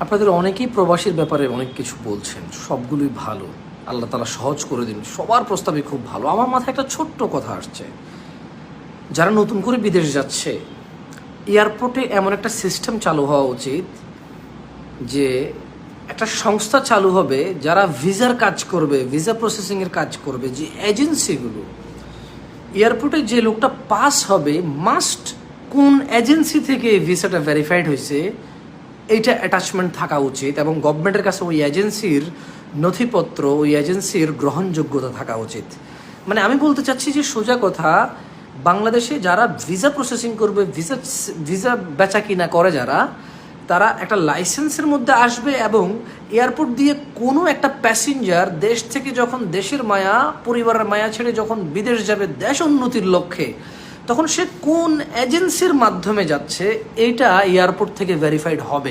আপনাদের অনেকেই প্রবাসীর ব্যাপারে অনেক কিছু বলছেন, সবগুলোই ভালো। আল্লাহ তাআলা সহজ করে দিন, সবার প্রস্তাবই খুব ভালো। আমার মাথায় একটা ছোট্ট কথা আসছে, যারা নতুন করে বিদেশ যাচ্ছে, এয়ারপোর্টে এমন একটা সিস্টেম চালু হওয়া উচিত যে একটা সংস্থা চালু হবে যারা ভিসার কাজ করবে, ভিসা প্রসেসিংয়ের কাজ করবে, যে এজেন্সিগুলো এয়ারপোর্টে যে লোকটা পাস হবে মাস্ট কোন এজেন্সি থেকে এই ভিসাটা ভেরিফাইড হয়েছে এইটা অ্যাটাচমেন্ট থাকা উচিত, এবং গভর্নমেন্টের কাছে ওই এজেন্সির নথিপত্র, ওই এজেন্সির গ্রহণযোগ্যতা থাকা উচিত। মানে আমি বলতে চাচ্ছি যে সোজা কথা, বাংলাদেশে যারা ভিসা প্রসেসিং করবে, ভিসা বেচা কিনা করে যারা, তারা একটা লাইসেন্সের মধ্যে আসবে, এবং এয়ারপোর্ট দিয়ে কোনো একটা প্যাসেঞ্জার দেশ থেকে যখন দেশের মায়া, পরিবারের মায়া ছেড়ে যখন বিদেশ যাবে দেশ উন্নতির লক্ষ্যে, তখন সে কোন এজেন্সির মাধ্যমে যাচ্ছে এইটা এয়ারপোর্ট থেকে ভেরিফাইড হবে।